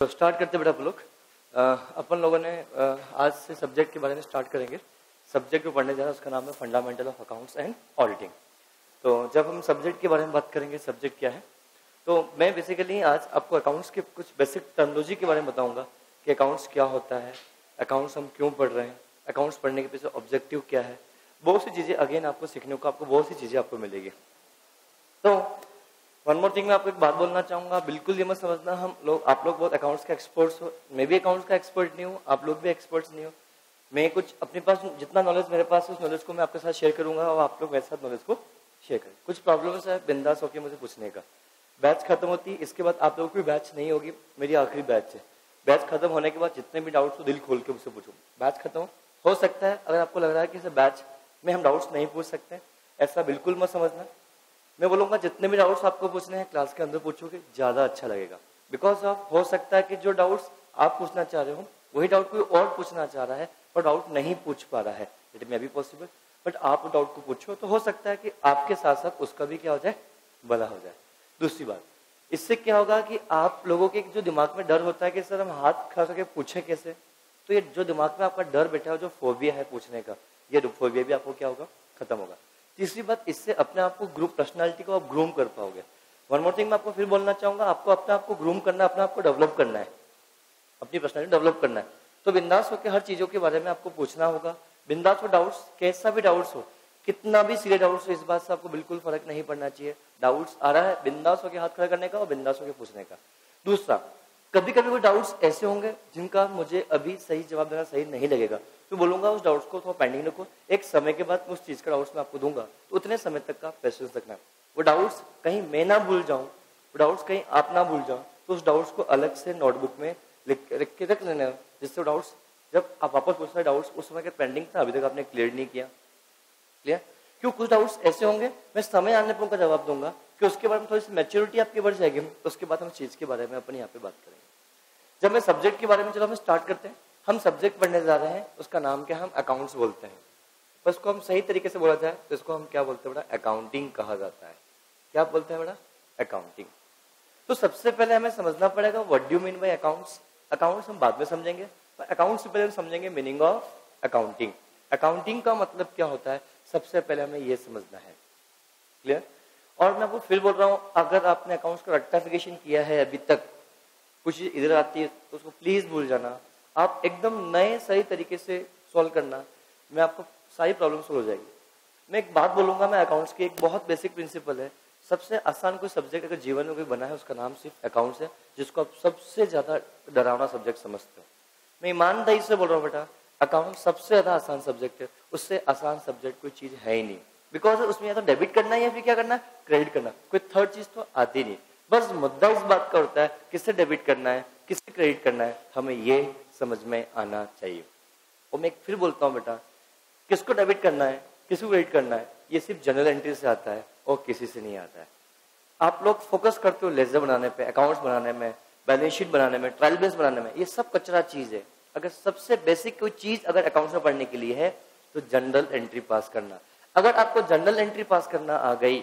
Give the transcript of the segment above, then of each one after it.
तो स्टार्ट करते बेटा आप लोग। अपन लोगों ने आज से सब्जेक्ट के बारे में स्टार्ट करेंगे। सब्जेक्ट जो पढ़ने जा रहा है उसका नाम है fundamental of accounts and auditing. तो जब हम सब्जेक्ट के बारे में बात करेंगे, सब्जेक्ट क्या है, तो मैं बेसिकली आज आपको अकाउंट्स के कुछ बेसिक टर्मिनोलॉजी के बारे में बताऊंगा कि अकाउंट्स क्या होता है, अकाउंट्स हम क्यों पढ़ रहे हैं, अकाउंट्स पढ़ने के पीछे ऑब्जेक्टिव क्या है। बहुत सी चीज़ें अगेन आपको सीखने को, आपको बहुत सी चीज़ें आपको मिलेगी। तो वन मोर थिंग, मैं आपको एक बात बोलना चाहूंगा, बिल्कुल ये मत समझना हम लोग, आप लोग बहुत अकाउंट्स के एक्सपर्ट्स हो। मैं भी अकाउंट्स का एक्सपर्ट नहीं हूँ, आप लोग भी एक्सपर्ट्स नहीं हो। मैं कुछ अपने पास जितना नॉलेज मेरे पास है उस नॉलेज को मैं आपके साथ शेयर करूंगा और आप लोग मेरे साथ नॉलेज को शेयर करें। कुछ प्रॉब्लम्स है, बिंदास होकर मुझे पूछने का। बैच खत्म होती है, इसके बाद आप लोगों की बैच नहीं होगी, मेरी आखिरी बैच है। बैच खत्म होने के बाद जितने भी डाउट्स हो दिल खोल के मुझसे पूछो। बैच खत्म हो सकता है अगर आपको लग रहा है कि बैच में हम डाउट्स नहीं पूछ सकते, ऐसा बिल्कुल मत समझना। मैं बोलूंगा जितने भी डाउट्स आपको पूछने हैं क्लास के अंदर पूछोगे ज्यादा अच्छा लगेगा। बिकॉज ऑफ हो सकता है कि जो डाउट्स आप पूछना चाह रहे हो वही डाउट कोई और पूछना चाह रहा है और डाउट नहीं पूछ पा रहा है। It may be possible, but आप डाउट को पूछो तो हो सकता है कि आपके साथ साथ उसका भी क्या हो जाए, भला हो जाए। दूसरी बात, इससे क्या होगा कि आप लोगों के जो दिमाग में डर होता है कि सर हम हाथ खड़ा करके पूछे कैसे, तो ये जो दिमाग में आपका डर बैठा है, जो फोबिया है पूछने का, ये फोबिया भी आपको क्या होगा, खत्म होगा। तीसरी बात, इससे अपने आप को ग्रुप पर्सनालिटी को आप ग्रूम कर पाओगे। वन मोर थिंग मैं आपको फिर बोलना चाहूंगा, आपको अपने आप को ग्रूम करना, अपने आप को डेवलप करना है, अपनी पर्सनालिटी डेवलप करना है। तो बिंदास होकर हर चीजों के बारे में आपको पूछना होगा। बिंदास हो, डाउट्स कैसा भी डाउट्स हो, कितना भी सीरियस डाउट्स हो, इस बात से आपको बिल्कुल फर्क नहीं पड़ना चाहिए। डाउट्स आ रहा है, बिंदास होकर हाथ खड़ा करने का और बिंदास होकर पूछने का। दूसरा, कभी कभी वो डाउट्स ऐसे होंगे जिनका मुझे अभी सही जवाब देना सही नहीं लगेगा, तो बोलूंगा उस डाउट्स को थोड़ा पेंडिंग रखो, एक समय के बाद उस चीज का डाउट्स मैं आपको दूंगा, तो उतने समय तक का पेशेंस रखना। वो डाउट्स कहीं मैं ना भूल जाऊं, वो डाउट्स कहीं आप ना भूल जाओ, तो उस डाउट्स को अलग से नोटबुक में लिख के रख लेना, जिससे डाउट्स जब आप वापस पूछ रहे डाउट्स उस समय का पेंडिंग था, अभी तक आपने क्लियर नहीं किया। क्लियर? क्यों? कुछ डाउट्स ऐसे होंगे मैं समय आने पर उनका जवाब दूंगा कि उसके बारे में थोड़ी सी मैच्योरिटी आपकी बढ़ जाएगी, तो उसके बाद हम चीज के बारे में अपने यहाँ पे बात करेंगे। जब मैं सब्जेक्ट के बारे में, चलो हम स्टार्ट करते हैं। हम सब्जेक्ट पढ़ने जा रहे हैं, उसका नाम क्या, हम अकाउंट्स बोलते हैं। पर इसको हम सही तरीके से बोला जाए तो इसको हम क्या बोलते हैं बेटा, अकाउंटिंग कहा जाता है। क्या बोलते हैं बेटा, अकाउंटिंग। तो सबसे पहले हमें समझना पड़ेगा what do mean by accounts. Accounts हम बाद में समझेंगे, पर अकाउंट्स से पहले हम समझेंगे मीनिंग ऑफ अकाउंटिंग। अकाउंटिंग का मतलब क्या होता है, सबसे पहले हमें यह समझना है। क्लियर? और मैं आपको फिर बोल रहा हूं, अगर आपने अकाउंट्स का रेक्टिफिकेशन किया है अभी तक, कुछ इधर आती है तो उसको प्लीज भूल जाना। आप एकदम नए सही तरीके से सॉल्व करना, मैं आपको सारी प्रॉब्लम सॉल्व हो जाएगी। मैं एक बात बोलूंगा, मैं अकाउंट्स की एक बहुत बेसिक प्रिंसिपल है, सबसे आसान कोई सब्जेक्ट अगर जीवन में कोई बना है उसका नाम सिर्फ अकाउंट्स है, जिसको आप सबसे ज्यादा डरावना सब्जेक्ट समझते हो। मैं ईमानदारी से बोल रहा हूँ बेटा, अकाउंट सबसे ज्यादा आसान सब्जेक्ट है, उससे आसान सब्जेक्ट कोई चीज है ही नहीं। बिकॉज उसमें या तो डेबिट करना है या फिर क्या करना है, क्रेडिट करना, कोई थर्ड चीज तो आती नहीं। बस मुद्दा इस बात का होता है किससे डेबिट करना है, किससे क्रेडिट करना है, हमें ये समझ में आना चाहिए। और मैं फिर बोलता हूँ बेटा, किसको डेबिट करना है, किसको क्रेडिट करना है, ये सिर्फ जनरल एंट्री से आता है और किसी से नहीं आता है। आप लोग फोकस करते हो लेजर बनाने पे, अकाउंट्स बनाने में, बैलेंस शीट बनाने में, ट्रायल बैलेंस बनाने में, ये सब कचरा चीज है। अगर सबसे बेसिक कोई चीज अगर अकाउंट्स में पढ़ने के लिए है तो जनरल एंट्री पास करना। अगर आपको जनरल एंट्री पास करना आ गई,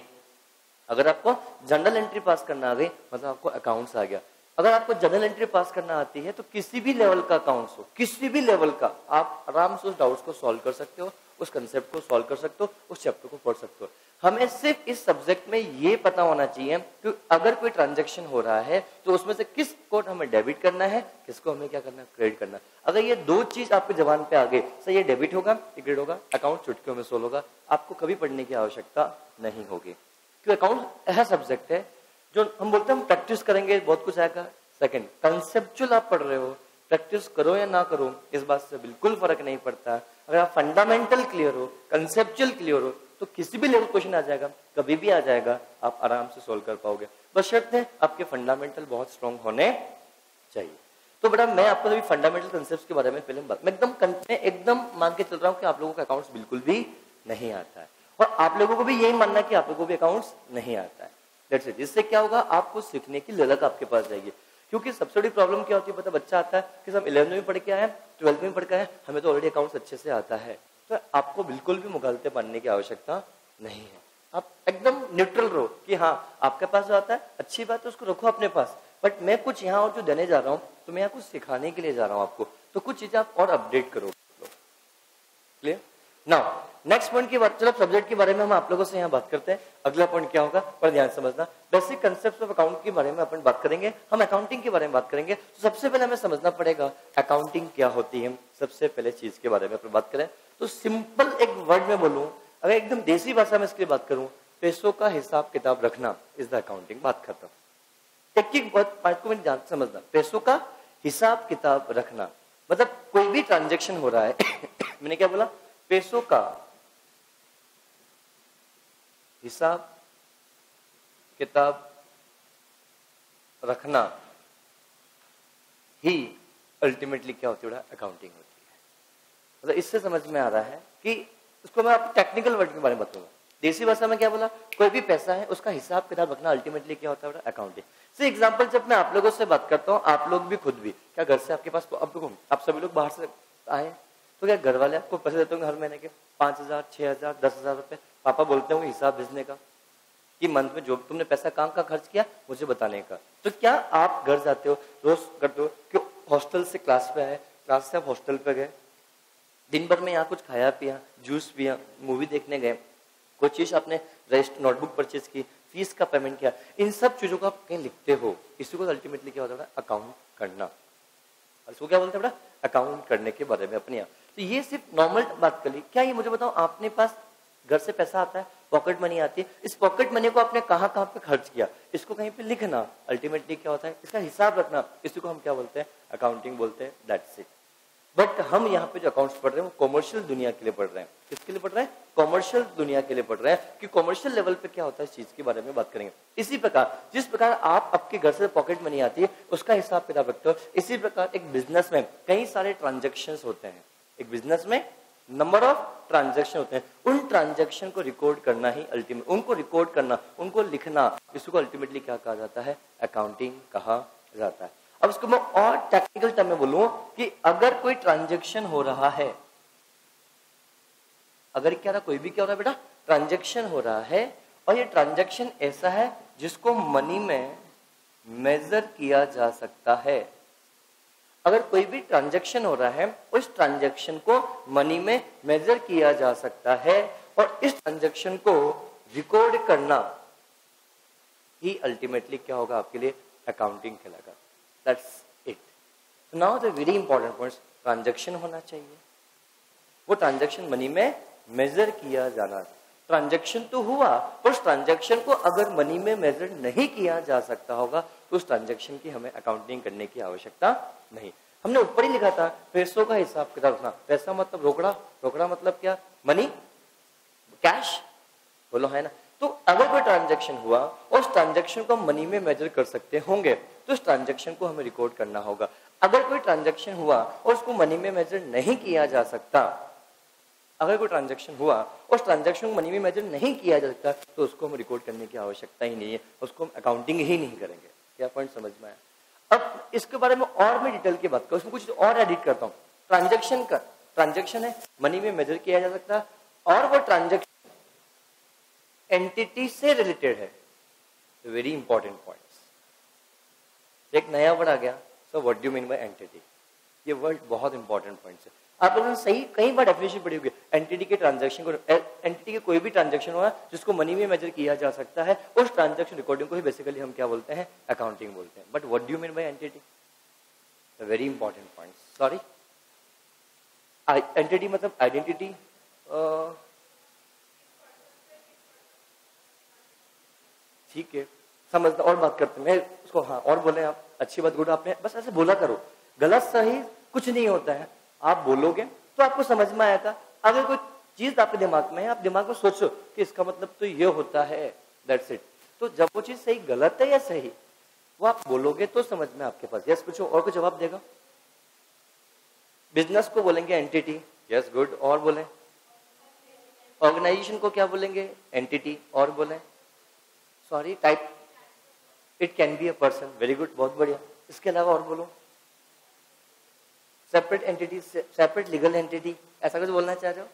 अगर आपको जनरल एंट्री पास करना आ गई मतलब आपको अकाउंट्स आ गया। अगर आपको जनरल एंट्री पास करना आती है तो किसी भी लेवल का अकाउंट्स हो, किसी भी लेवल का, आप आराम से उस डाउट्स को सॉल्व कर सकते हो, उस कंसेप्ट को सॉल्व कर सकते हो, उस चैप्टर को पढ़ सकते हो। हमें सिर्फ इस सब्जेक्ट में ये पता होना चाहिए कि अगर कोई ट्रांजैक्शन हो रहा है तो उसमें से किस को हमें डेबिट करना है, किसको हमें क्या करना है, क्रेडिट करना। अगर ये दो चीज आपके जबान पे आ गए, सर ये डेबिट होगा, ये क्रेडिट होगा, अकाउंट चुटकियों में सोल्व होगा, आपको कभी पढ़ने की आवश्यकता नहीं होगी। क्योंकि अकाउंट ऐसा सब्जेक्ट है जो हम बोलते हैं हम प्रैक्टिस करेंगे बहुत कुछ आएगा। सेकंड, कंसेप्चुअल आप पढ़ रहे हो, प्रैक्टिस करो या ना करो इस बात से बिल्कुल फर्क नहीं पड़ता। अगर आप फंडामेंटल क्लियर हो, कंसेप्चुअल क्लियर हो, तो किसी भी लेवल क्वेश्चन आ जाएगा, कभी भी आ जाएगा, आप आराम से सोल्व कर पाओगे। बस शर्त है आपके फंडामेंटल बहुत स्ट्रांग होने चाहिए। तो बेटा मैं आपको अभी फंडामेंटल कंसेप्ट के बारे में पहले बात, मैं एकदम मान के चल रहा हूँ कि आप लोगों का अकाउंट्स बिल्कुल भी नहीं आता है और आप लोगों को भी यही मानना कि आप लोगों को भी अकाउंट्स नहीं आता है। That's it. इससे क्या होगा, आपको सीखने की ललक आपके पास जाएगी। क्योंकि सबसे बड़ी प्रॉब्लम क्या होती है पता, बच्चा आता है कि हम 11वीं में पढ़ के आए, 12वीं में पढ़ के आए, हमें तो ऑलरेडी अकाउंट्स अच्छे से आता है। तो आपको बिल्कुल भी मुगालते बनने की आवश्यकता नहीं है। आप एकदम न्यूट्रल रहो कि हाँ आपके पास जो आता है अच्छी बात है, उसको रखो अपने पास, बट मैं कुछ यहाँ और जो देने जा रहा हूँ, तो मैं यहाँ कुछ सिखाने के लिए जा रहा हूँ आपको, तो कुछ चीजें आप और अपडेट करो। क्लियर? नाउ नेक्स्ट पॉइंट की बात, चलो सब्जेक्ट के बारे में हम आप लोगों से यहाँ बात करते हैं। अगला पॉइंट क्या होगा, पर ध्यान समझना, बेसिक कंसेप्ट ऑफ अकाउंट के बारे में अपन बात करेंगे, हम अकाउंटिंग के बारे में बात करेंगे। तो सबसे पहले हमें समझना पड़ेगा अकाउंटिंग क्या होती है। सबसे पहले चीज के बारे में अपन बात करें तो सिंपल एक वर्ड में बोलूं, अगर एकदम देसी भाषा में इसकी बात करूं, पैसों का हिसाब किताब रखना इज द अकाउंटिंग। बात खत्म। एक एक बात को मैंने समझना, पैसों का हिसाब किताब रखना मतलब कोई भी ट्रांजेक्शन हो रहा है मैंने क्या बोला, पैसों का हिसाब किताब रखना ही अल्टीमेटली क्या होती है, अकाउंटिंग होती है। मतलब इससे समझ में आ रहा है कि इसको मैं आपको टेक्निकल वर्ड के बारे में बताऊंगा। देसी भाषा में क्या बोला, कोई भी पैसा है उसका हिसाब किताब रखना अल्टीमेटली क्या होता है, अकाउंटिंग। से एग्जांपल जब मैं आप लोगों से बात करता हूँ, आप लोग भी खुद भी, क्या घर से आपके पास, आप सभी लोग बाहर से आए तो क्या घर वाले आपको पैसे देते होंगे हर महीने के 5,000, 6,000, 10,000 रुपए, पापा बोलते होंगे हिसाब भेजने का कि मंथ में जो तुमने पैसा कहाँ का खर्च किया मुझे बताने का। तो क्या आप घर जाते हो, रोज करते हो कि हॉस्टल से क्लास पे आए, क्लास से आप हॉस्टल पे गए, दिन भर में यहाँ कुछ खाया पिया, जूस पिया, मूवी देखने गए, कोई चीज आपने रजिस्टर नोटबुक परचेज की, फीस का पेमेंट किया, इन सब चीजों को आप कहीं लिखते हो, इसी को अल्टीमेटली क्या होता है, अकाउंट करना। इसको क्या बोलते हैं बेटा, अकाउंट करने के बारे में अपने यहाँ। तो ये सिर्फ नॉर्मल बात कर ली। क्या ये मुझे बताओ, आपने पास घर से पैसा आता है, पॉकेट मनी आती है, इस पॉकेट मनी को आपने कहाँ कहाँ पे खर्च किया, इसको कहीं पे लिखना अल्टीमेटली क्या होता है, इसका हिसाब रखना, इसी को हम क्या बोलते हैं, अकाउंटिंग बोलते हैं। That's it. बट हम यहाँ पे जो अकाउंट्स पढ़ रहे हैं वो कॉमर्शियल दुनिया के लिए पढ़ रहे हैं। किसके लिए पढ़ रहे हैं, कॉमर्शियल दुनिया के लिए पढ़ रहे हैं कि कॉमर्शियल लेवल पे क्या होता है, इस चीज के बारे में बात करेंगे। इसी प्रकार जिस प्रकार आप आपके घर से पॉकेट मनी आती है उसका हिसाब किताब रखते हो, इसी प्रकार एक बिजनेस में कई सारे ट्रांजेक्शन होते हैं, एक बिजनेस में नंबर ऑफ ट्रांजेक्शन होते हैं, उन ट्रांजेक्शन को रिकॉर्ड करना ही अल्टीमेट, उनको रिकॉर्ड करना, उनको लिखना, इसको अल्टीमेटली क्या कहा जाता है, अकाउंटिंग कहा जाता है। अब इसको मैं और टेक्निकल टर्म में बोलूं कि अगर कोई ट्रांजेक्शन हो रहा है, अगर क्या रहा, कोई भी क्या हो रहा है बेटा, ट्रांजेक्शन हो रहा है, और ये ट्रांजेक्शन ऐसा है जिसको मनी में मेजर किया जा सकता है। अगर कोई भी ट्रांजैक्शन हो रहा है, उस ट्रांजैक्शन को मनी में मेजर किया जा सकता है, और इस ट्रांजैक्शन को रिकॉर्ड करना ही अल्टीमेटली क्या होगा आपके लिए, अकाउंटिंग कहलाएगा। That's it. Now the very important points, transaction होना चाहिए, वो ट्रांजैक्शन मनी में मेजर किया जाना। ट्रांजैक्शन तो हुआ, उस ट्रांजैक्शन को अगर मनी में मेजर नहीं किया जा सकता होगा तो उस ट्रांजैक्शन की हमें अकाउंटिंग करने की आवश्यकता नहीं। हमने ऊपर ही लिखा था पैसों का हिसाब किताब रखना। पैसा मतलब रोकड़ा, रोकड़ा मतलब क्या, मनी, कैश, बोलो है ना। तो अगर कोई ट्रांजैक्शन हुआ और उस ट्रांजैक्शन को मनी में मेजर कर सकते होंगे तो उस ट्रांजैक्शन को हमें रिकॉर्ड करना होगा। अगर कोई ट्रांजैक्शन हुआ और उसको मनी में मेजर नहीं किया जा सकता, अगर कोई ट्रांजैक्शन हुआ और उस ट्रांजैक्शन को मनी में मेजर नहीं किया जा सकता तो उसको हम रिकॉर्ड करने की आवश्यकता ही नहीं है, उसको हम अकाउंटिंग ही नहीं करेंगे। क्या पॉइंट समझ में आया? अब इसके बारे में और मैं डिटेल की बात करूं, उसमें कुछ और एडिट करता हूं। ट्रांजैक्शन का, ट्रांजैक्शन है मनी में मेजर किया जा सकता है, और वो ट्रांजैक्शन एंटिटी से रिलेटेड है। Very important points. एक नया वर्ड आ गया, so what do you mean bye entity. ये वर्ड बहुत इंपॉर्टेंट पॉइंट्स है, आप लोगों ने सही कई बार डेफिनेशन पढ़ी होगी। एंटिटी के ट्रांजैक्शन को, एंटिटी के कोई भी ट्रांजैक्शन हुआ जिसको मनी में मेजर किया जा सकता है, उस ट्रांजैक्शन रिकॉर्डिंग को ही बेसिकली हम क्या बोलते हैं, अकाउंटिंग बोलते हैं। But what do you mean bye entity, very important point. Sorry, entity मतलब आइडेंटिटी, ठीक है, समझना। और बात करते हैं उसको, हाँ और बोले आप, अच्छी बात, गुड, आपने बस ऐसे बोला करो, गलत सही कुछ नहीं होता है, आप बोलोगे तो आपको समझ में आएगा। अगर कोई चीज आपके दिमाग में है, आप दिमाग में सोचो कि इसका मतलब तो ये होता है, दैट्स इट। तो जब वो चीज सही गलत है या सही, वो आप बोलोगे तो समझ में आपके पास। यस पूछो, और कोई जवाब देगा? बिजनेस को बोलेंगे एंटिटी, यस गुड, और बोले? ऑर्गेनाइजेशन को क्या बोलेंगे, एंटिटी, और बोले? Sorry, type, it can be a person, very good, बहुत बढ़िया। इसके अलावा और बोलो? Separate entity, separate legal entity, ऐसा कुछ बोलना चाह रहे हो?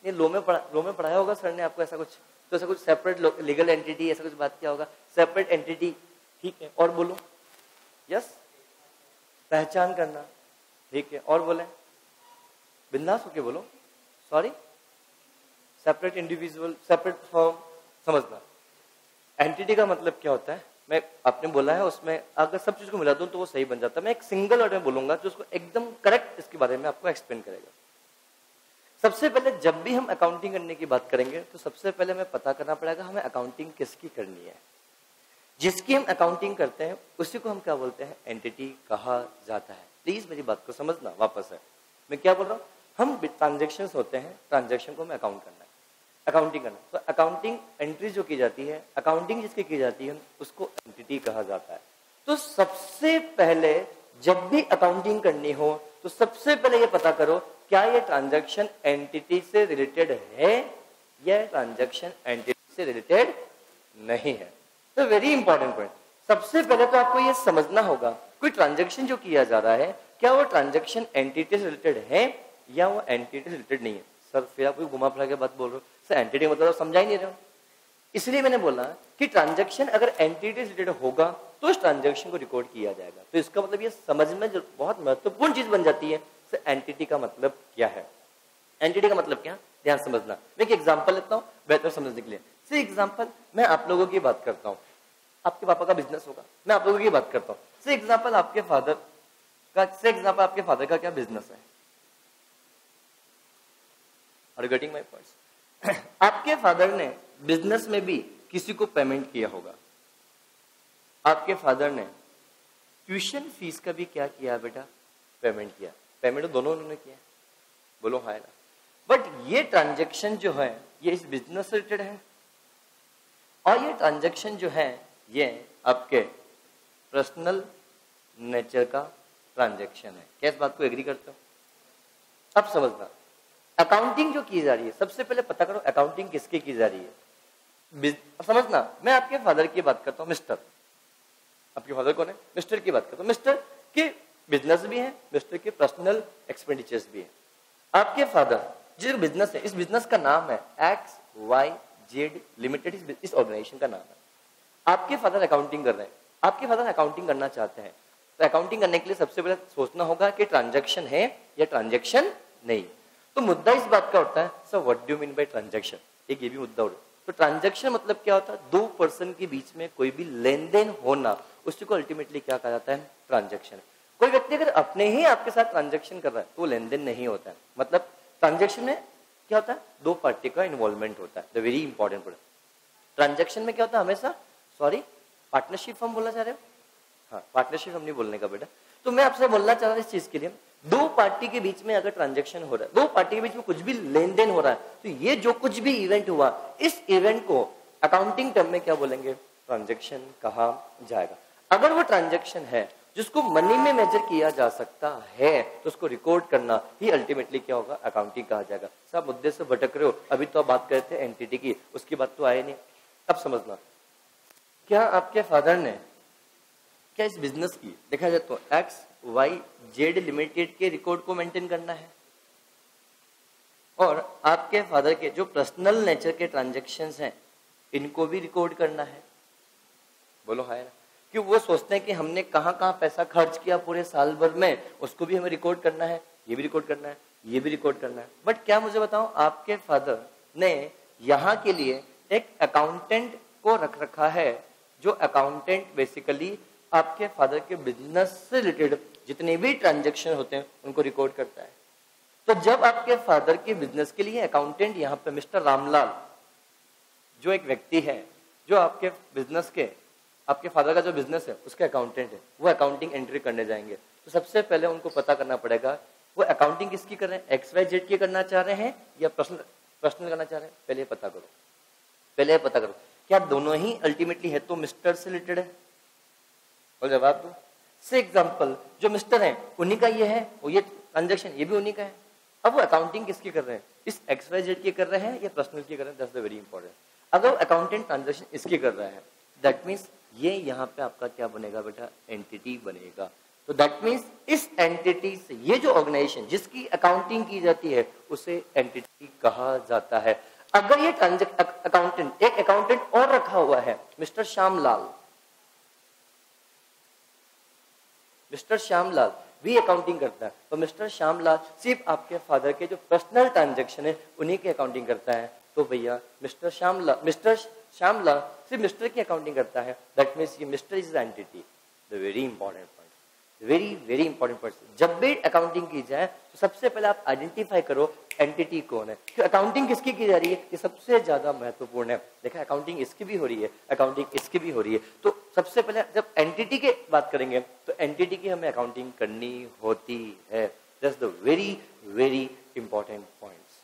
ये लो में पढ़ाया होगा सर ने आपको ऐसा कुछ, तो ऐसा कुछ सेपरेट लीगल एंटिटी, ऐसा कुछ बात किया होगा, सेपरेट एंटिटी, ठीक है, और बोलो? यस, पहचान करना, ठीक है। और बोले, बिंदास होके बोलो, sorry, separate individual, separate form, समझना। एंटिटी का मतलब क्या होता है, मैं आपने बोला है उसमें अगर सब चीज को मिला दूं तो वो सही बन जाता है। मैं एक सिंगल वर्ड में बोलूंगा जो उसको एकदम करेक्ट इसके बारे में आपको एक्सप्लेन करेगा। सबसे पहले जब भी हम अकाउंटिंग करने की बात करेंगे तो सबसे पहले हमें पता करना पड़ेगा हमें अकाउंटिंग किसकी करनी है। जिसकी हम अकाउंटिंग करते हैं उसी को हम क्या बोलते हैं, एंटिटी कहा जाता है। प्लीज मेरी बात को समझना वापस है, मैं क्या बोल रहा हूँ, हम ट्रांजेक्शन होते हैं, ट्रांजेक्शन को हमें अकाउंट करना है, अकाउंटिंग करना। तो अकाउंटिंग एंट्री जो की जाती है, अकाउंटिंग जिसकी की जाती है उसको एंटिटी कहा जाता है। तो सबसे पहले जब भी अकाउंटिंग करनी हो तो सबसे पहले ये पता करो क्या ये ट्रांजैक्शन एंटिटी से रिलेटेड है या ट्रांजैक्शन एंटिटी से रिलेटेड नहीं है। तो वेरी इंपॉर्टेंट पॉइंट, सबसे पहले तो आपको ये समझना होगा कोई ट्रांजैक्शन जो किया जा रहा है क्या वो ट्रांजैक्शन एंटिटी से रिलेटेड है या वो एंटिटी से रिलेटेड नहीं है। सर फिर आप कोई घुमा फिरा के बात बोल रहे हो, सर एंटिटी मतलब आप समझा ही नहीं रहे हो। इसलिए मैंने बोला कि ट्रांजैक्शन अगर एंटिटी से रिलेटेड होगा तो उस ट्रांजैक्शन को रिकॉर्ड किया जाएगा। तो इसका मतलब ये समझ में जो बहुत महत्वपूर्ण चीज बन जाती है, सर एंटिटी का मतलब क्या है। एंटिटी का मतलब क्या, ध्यान समझना। मैं एक एग्जांपल लेता हूँ बेहतर समझने के लिए। से एग्जांपल मैं आप लोगों की बात करता हूँ, आपके पापा का बिजनेस होगा, मैं आप लोगों की बात करता हूँ। से एग्जांपल आपके फादर का क्या बिजनेस है। Are you getting my points? आपके फादर ने बिजनेस में भी किसी को पेमेंट किया होगा। आपके फादर ने ट्यूशन फीस का भी क्या किया बेटा, पेमेंट किया। पेमेंट तो दोनों उन्होंने किया, बोलो हाँ ना। बट ये ट्रांजैक्शन जो है ये इस बिजनेस से रिलेटेड है और ये ट्रांजैक्शन जो है ये आपके पर्सनल नेचर का ट्रांजैक्शन है। क्या इस बात को एग्री करते हो? अब समझना, अकाउंटिंग जो की जा रही है सबसे पहले पता करो अकाउंटिंग किसकी की जा रही है। समझना, मैं आपके फादर की बात करता हूँ, मिस्टर, आपके फादर कौन है, मिस्टर की बात करता हूँ। मिस्टर के बिजनेस भी है, मिस्टर के पर्सनल एक्सपेंडिचर्स भी है। आपके फादर जो बिजनेस है, इस बिजनेस का नाम है XYZ लिमिटेड, इस ऑर्गेनाइजेशन का नाम है। आपके फादर अकाउंटिंग कर रहे हैं, आपके फादर अकाउंटिंग करना चाहते हैं। तो अकाउंटिंग करने के लिए सबसे पहले सोचना होगा कि ट्रांजैक्शन है या ट्रांजैक्शन नहीं। तो मुद्दा इस बात का होता है, sir what do you mean bye transaction, एक ये भी मुद्दा उठा। तो ट्रांजैक्शन मतलब क्या होता है, दो पर्सन के बीच में कोई भी लेन देन होना, उसी को अल्टीमेटली क्या कहा जाता है, ट्रांजैक्शन। कोई व्यक्ति अगर अपने ही आपके साथ ट्रांजैक्शन कर रहा है तो लेन देन नहीं होता है। मतलब ट्रांजैक्शन में क्या होता है, दो पार्टी का इन्वॉल्वमेंट होता है। The very important point, transaction में क्या होता है हमेशा, सॉरी पार्टनरशिप हम बोलना चाह रहे हो, हाँ पार्टनरशिप हम नहीं बोलने का बेटा। तो मैं आपसे बोलना चाह रहा हूँ इस चीज के लिए, दो पार्टी के बीच में अगर ट्रांजैक्शन हो रहा है, दो पार्टी के बीच में कुछ भी लेन देन हो रहा है, तो ये जो कुछ भी इवेंट हुआ, इस इवेंट को अकाउंटिंग टर्म में क्या बोलेंगे, ट्रांजैक्शन कहा जाएगा। अगर वो ट्रांजैक्शन है जिसको मनी में मेजर किया जा सकता है तो उसको रिकॉर्ड करना ही अल्टीमेटली क्या होगा, अकाउंटिंग कहा जाएगा। सब मुद्दे से भटक रहे हो, अभी तो आप बात कर रहे थे एंटिटी की, उसकी बात तो आए नहीं। अब समझना, क्या आपके फादर ने क्या इस बिजनेस की देखा जाए तो XYZ लिमिटेड के रिकॉर्ड को मेंटेन करना है और आपके फादर के जो पर्सनल नेचर के ट्रांजैक्शंस हैं इनको भी रिकॉर्ड करना है, बोलो हाय ना। क्यों वो सोचते हैं कि हमने कहाँ कहाँ पैसा खर्च किया पूरे साल भर में, उसको भी हमें रिकॉर्ड करना है, ये भी रिकॉर्ड करना है, ये भी रिकॉर्ड करना है। बट क्या मुझे बताओ, आपके फादर ने यहाँ के लिए एक अकाउंटेंट को रख रखा है, जो अकाउंटेंट बेसिकली आपके फादर के बिजनेस से रिलेटेड जितने भी ट्रांजैक्शन होते हैं उनको रिकॉर्ड करता है। तो जब आपके फादर के बिजनेस के लिए अकाउंटेंट यहाँ पे मिस्टर रामलाल जो एक व्यक्ति है, जो आपके बिजनेस के, आपके फादर का जो बिजनेस है उसके अकाउंटेंट है, वो अकाउंटिंग एंट्री करने जाएंगे। तो सबसे पहले उनको पता करना पड़ेगा वो अकाउंटिंग किसकी कर रहे हैं, XYZ की करना चाह रहे हैं या पर्सनल करना चाह रहे हैं। पहले पता करो, पहले पता करो क्या दोनों ही अल्टीमेटली है तो मिस्टर से रिलेटेड है, और जवाब दो। से एग्जांपल जो मिस्टर है उन्हीं का ये है, वो ये ट्रांजैक्शन ये भी उन्हीं का है। अब वो अकाउंटिंग किसकी कर रहे हैं, इस XYZ की कर रहे हैं या पर्सनल की कर रहे हैं, दैट्स द वेरी इंपॉर्टेंट। अगर अकाउंटेंट ट्रांजैक्शन इसकी कर रहा है दैट मीन्स ये यहाँ पे आपका क्या बनेगा बेटा, एंटिटी बनेगा। तो दैट मीन्स इस एंटिटी से ये जो ऑर्गेनाइजेशन जिसकी अकाउंटिंग की जाती है उसे एंटिटी कहा जाता है। अगर ये अकाउंटेंट, एक अकाउंटेंट और रखा हुआ है मिस्टर श्यामलाल, मिस्टर श्यामलाल भी अकाउंटिंग करता है, तो मिस्टर श्यामलाल सिर्फ आपके फादर के जो पर्सनल ट्रांजैक्शन है उन्हीं की अकाउंटिंग करता है, तो भैया मिस्टर श्यामलाल सिर्फ मिस्टर की अकाउंटिंग करता है, दैट मीन्स ये mister is the entity. The very important point, very very important point. जब भी अकाउंटिंग की जाए तो सबसे पहले आप आइडेंटिफाई करो एंटिटी कौन है, कि अकाउंटिंग किसकी की जा रही है, ये सबसे ज्यादा महत्वपूर्ण है। देखा, अकाउंटिंग इसकी भी हो रही है, अकाउंटिंग इसकी भी हो रही है, तो सबसे पहले जब एंटिटी की बात करेंगे तो एंटिटी की हमें अकाउंटिंग करनी होती है। That's the very very important points.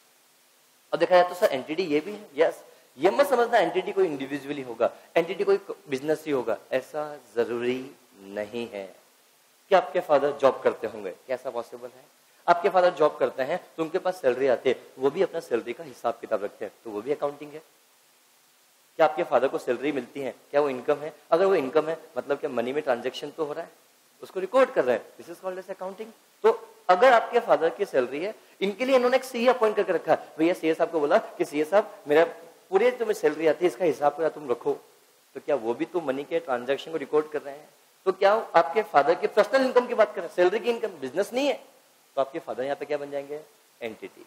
अब देखा जाए तो सर एंटिटी ये भी है, यस, ये मत समझना एंटिटी कोई इंडिविजुअली होगा, एंटिटी कोई बिजनेस ही होगा, ऐसा जरूरी नहीं है। कि आपके फादर जॉब करते होंगे, कैसा पॉसिबल है? आपके फादर जॉब करते हैं तो उनके पास सैलरी आती है, वो भी अपना सैलरी का हिसाब किताब रखते हैं, तो वो भी अकाउंटिंग है। क्या आपके फादर को सैलरी मिलती है, क्या वो इनकम है? अगर वो इनकम है मतलब क्या मनी में ट्रांजैक्शन तो हो रहा है, उसको रिकॉर्ड कर रहे हैं, this is called as accounting. तो अगर आपके फादर की सैलरी है, इनके लिए इन्होंने एक सीए अपॉइंट करके रखा है, भैया सीए साहब को बोला कि सीए साहब मेरा पूरे जो सैलरी आती है इसका हिसाब पूरा तुम रखो, तो क्या वो भी तो मनी के ट्रांजेक्शन को रिकॉर्ड कर रहे हैं? तो क्या आपके फादर की पर्सनल इनकम की बात करें, सैलरी की इनकम, बिजनेस नहीं है, तो आपके फादर यहाँ पे क्या बन जाएंगे? Entity.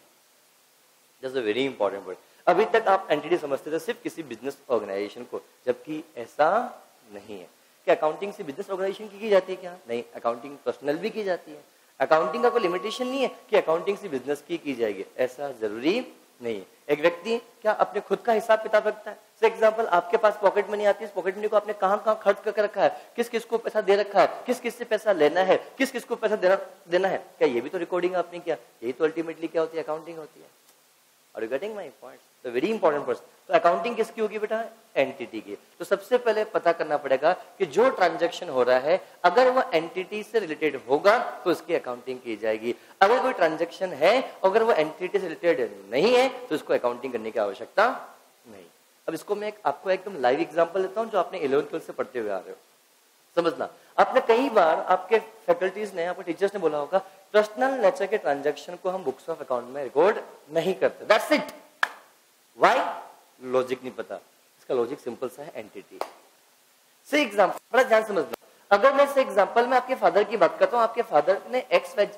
That's a very important word. अभी तक आप एंटिटी समझते थे सिर्फ किसी बिजनेस ऑर्गेनाइजेशन को, जबकि ऐसा नहीं है। क्या अकाउंटिंग से बिजनेस ऑर्गेनाइजेशन की जाती है? क्या नहीं, अकाउंटिंग पर्सनल भी की जाती है। अकाउंटिंग का कोई लिमिटेशन नहीं है कि अकाउंटिंग से बिजनेस की जाएगी, ऐसा जरूरी नहीं है। एक व्यक्ति क्या अपने खुद का हिसाब किताब रखता है? फॉर एग्जाम्पल आपके पास पॉकेट मनी आती है, इस पॉकेट मनी को आपने कहाँ खर्च करके रखा है, किस किस को पैसा दे रखा है, किस किस से पैसा लेना है, किस किस को पैसा देना है, क्या ये भी तो रिकॉर्डिंग आपने किया? यही तो अल्टीमेटली क्या होती है? अकाउंटिंग होती है। Are you getting my point? तो वेरी इंपॉर्टेंट पर्सन। तो अकाउंटिंग किसकी होगी बेटा? एंटिटी की। तो सबसे पहले पता करना पड़ेगा कि जो ट्रांजैक्शन हो रहा है अगर वह एंटिटी से रिलेटेड होगा तो इसकी अकाउंटिंग की जाएगी। अगर कोई ट्रांजैक्शन है अगर वो एंटिटी से रिलेटेड नहीं है तो इसको अकाउंटिंग करने की आवश्यकता नहीं। अब इसको मैं आपको एकदम लाइव एग्जांपल देता हूं जो आपने 11th से पढ़ते हुए आ रहे हो। समझना, आपने कई बार आपके फैकल्टीज ने, आपके टीचर्स ने बोला होगा पर्सनल नेचर के ट्रांजैक्शन को हम बुक्स ऑफ अकाउंट में रिकॉर्ड नहीं करते। That's it. व्हाई? लॉजिक नहीं पता। इसका लॉजिक सिंपल सा है, एंटिटी से एग्जांपल बड़ा ध्यान समझना। अगर मैं से एग्जांपल में आपके फादर की बात करता हूं, आपके फादर ने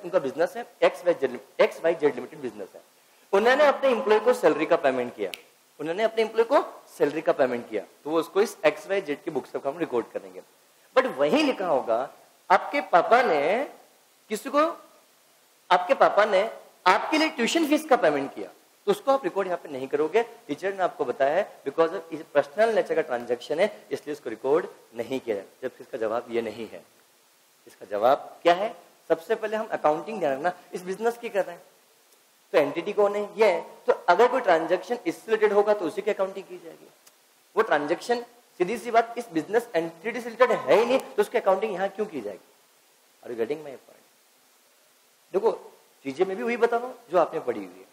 उनका बिजनेस है XYZ लिमिटेड बिजनेस है। उन्होंने अपने एम्प्लॉय को सैलरी का पेमेंट किया, उन्होंने अपने एम्प्लॉय को सैलरी का पेमेंट किया, तो वो उसको इस XYZ की बुक्स ऑफ अकाउंट में रिकॉर्ड करेंगे। बट वहीं लिखा होगा आपके पापा ने आपके लिए ट्यूशन फीस का पेमेंट किया, तो उसको आप रिकॉर्ड यहाँ पे नहीं करोगे। टीचर ने आपको बताया है बिकॉज ऑफ पर्सनल नेचर का ट्रांजैक्शन है इसलिए इसको रिकॉर्ड नहीं किया जाए। जबकि इसका जवाब ये नहीं है। इसका जवाब क्या है? सबसे पहले हम अकाउंटिंग ध्यान रखना, इस बिजनेस की कर रहे हैं तो एंटिटी कौन है? ये है। तो अगर कोई ट्रांजैक्शन इससे रिलेटेड होगा तो उसी की अकाउंटिंग की जाएगी। वो ट्रांजैक्शन सीधी सी बात इस बिजनेस एंटिटी से रिलेटेड है ही नहीं तो उसकी अकाउंटिंग यहाँ क्यों की जाएगी? Are you getting my point? देखो चीजें मैं भी वही बता रहा हूँ जो आपने पढ़ी हुई है।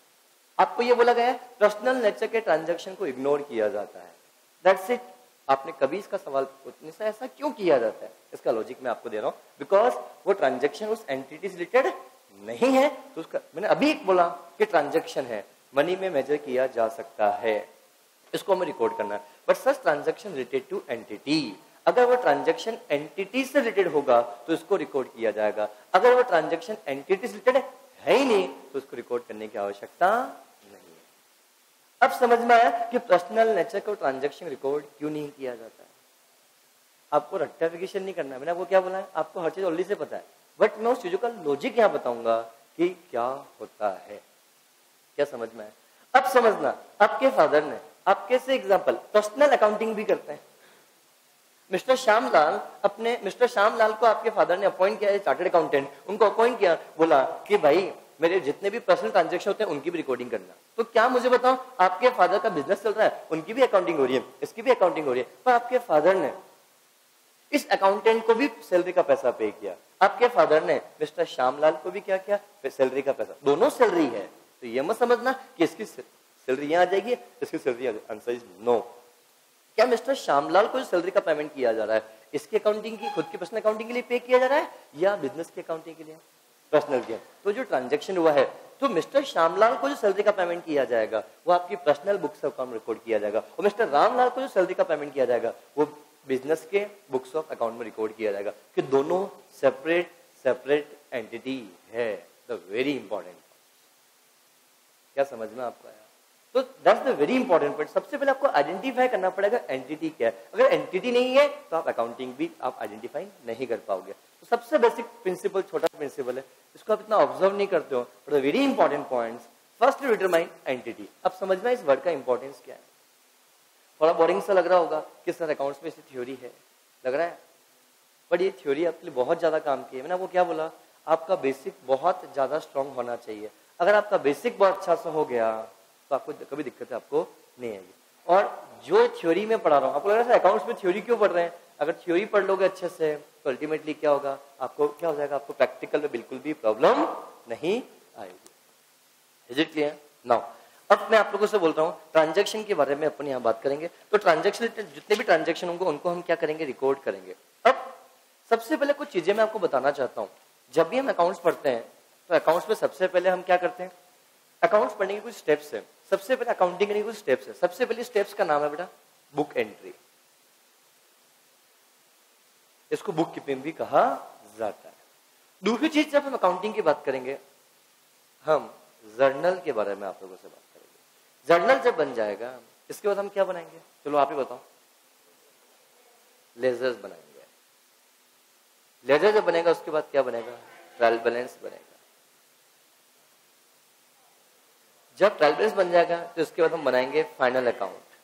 आपको ये बोला गया है पर्सनल नेचर के ट्रांजैक्शन को इग्नोर किया जाता है, दैट्स इट। आपने कभी इसका सवाल पूछने से ऐसा क्यों किया जाता है? इसका लॉजिक मैं आपको दे रहा हूं, बिकॉज वो ट्रांजैक्शन उस एंटिटी से रिलेटेड नहीं है तो उसका, मैंने अभी एक बोला कि ट्रांजैक्शन है, मनी में मेजर किया जा सकता है, इसको हमें रिकॉर्ड करना है। But such transaction related to entity, अगर वो ट्रांजैक्शन एंटिटी से रिलेटेड होगा तो इसको रिकॉर्ड किया जाएगा। अगर वो ट्रांजैक्शन एंटिटी से रिलेटेड है ही नहीं तो उसको रिकॉर्ड करने की आवश्यकता नहीं है। अब समझ में आया कि पर्सनल नेचर को ट्रांजैक्शन रिकॉर्ड क्यों नहीं किया जाता है। आपको रेक्टिफिकेशन नहीं करना है, मैंने आपको क्या बोला है, आपको हर चीज ऑलरेडी से पता है, बट मैं उस चीजों का लॉजिक यहाँ बताऊंगा कि क्या होता है। क्या समझ में आया? अब समझना, आपके फादर ने आपके से एग्जांपल पर्सनल अकाउंटिंग भी करते हैं। मिस्टर श्यामलाल को आपके फादर ने अपॉइंट किया, चार्टर्ड अकाउंटेंट, उनको अपॉइंट किया, बोला कि भाई मेरे जितने भी पर्सनल ट्रांजैक्शन होते हैं उनकी भी रिकॉर्डिंग करना। तो क्या मुझे बताओ, आपके फादर का बिजनेस चल रहा है, उनकी भी अकाउंटिंग हो रही है, इसकी भी अकाउंटिंग हो रही है, पर आपके फादर ने इस अकाउंटेंट को भी सैलरी का पैसा पे किया, आपके फादर ने मिस्टर श्यामलाल को भी क्या किया, सैलरी का पैसा, दोनों सैलरी है। तो ये मत समझना कि इसकी सैलरी यहाँ आ जाएगी, इसकी सैलरी आंसर इज नो। क्या मिस्टर श्यामलाल को जो सैलरी का पेमेंट किया जा रहा है इसकी अकाउंटिंग की, खुद की पर्सनल अकाउंटिंग के लिए पे किया जा रहा है या बिजनेस की अकाउंटिंग के लिए? पर्सनल के। तो जो ट्रांजैक्शन हुआ है तो मिस्टर श्यामलाल को जो सैलरी का पेमेंट किया जाएगा वो आपकी personal books of account record किया जाएगा, और मिस्टर रामलाल को जो सैलरी का पेमेंट किया जाएगा वो बिजनेस के बुक्स ऑफ अकाउंट में रिकॉर्ड किया जाएगा, कि दोनों सेपरेट सेपरेट एंटिटी है, द वेरी इंपॉर्टेंट। क्या समझ में आपको आया? तो that's the very important point. सबसे पहले आपको आइडेंटिफाई करना पड़ेगा एंटिटी क्या है। अगर एंटिटी नहीं है तो आप अकाउंटिंग भी आप आइडेंटिफाई नहीं कर पाओगे। तो सबसे बेसिक प्रिंसिपल, छोटा प्रिंसिपल है, इसको आप इतना ऑब्जर्व नहीं करते हो, but the very important points, first determine entity. अब समझना इस वर्ड का इंपॉर्टेंस क्या है। थोड़ा बोरिंग सा लग रहा होगा कि सर अकाउंट्स में ऐसी थ्योरी है, लग रहा है, बट ये थ्योरी आपके लिए बहुत ज्यादा काम की है। मैंने आपको क्या बोला, आपका बेसिक बहुत ज्यादा स्ट्रांग होना चाहिए। अगर आपका बेसिक बहुत अच्छा सा हो गया तो आपको कभी दिक्कत आपको नहीं आएगी। और जो थ्योरी में पढ़ा रहा हूँ, आपको लग रहा है अकाउंट्स में थ्योरी क्यों पढ़ रहे हैं, अगर थ्योरी पढ़ लोगे अच्छे से तो अल्टीमेटली क्या होगा, आपको क्या हो जाएगा, आपको प्रैक्टिकल में बिल्कुल भी प्रॉब्लम नहीं आएगी। Is it clear? नाउ अब मैं आप लोगों से बोल रहा हूँ ट्रांजैक्शन के बारे में अपन यहाँ बात करेंगे। तो ट्रांजैक्शन, जितने भी ट्रांजैक्शन होंगे उनको हम क्या करेंगे, रिकॉर्ड करेंगे। अब सबसे पहले कुछ चीजें मैं आपको बताना चाहता हूँ। जब भी हम अकाउंट्स पढ़ते हैं तो अकाउंट्स में सबसे पहले हम क्या करते हैं, अकाउंट्स पढ़ने के कुछ स्टेप्स है। सबसे पहले अकाउंटिंग के कुछ स्टेप्स है। सबसे पहले स्टेप्स का नाम है बेटा बुक एंट्री। इसको बुक कीपिंग भी कहा जाता है। दूसरी चीज, जब हम अकाउंटिंग की बात करेंगे हम जर्नल के बारे में आप लोगों से बात करेंगे। जर्नल जब बन जाएगा इसके बाद हम क्या बनाएंगे, चलो आप ही बताओ। लेजर्स बनाएंगे। लेजर जब बनेगा उसके बाद क्या बनेगा, ट्रायल बैलेंस बनेगा। जब ट्रायल बैलेंस बन जाएगा तो इसके बाद हम बनाएंगे फाइनल अकाउंट।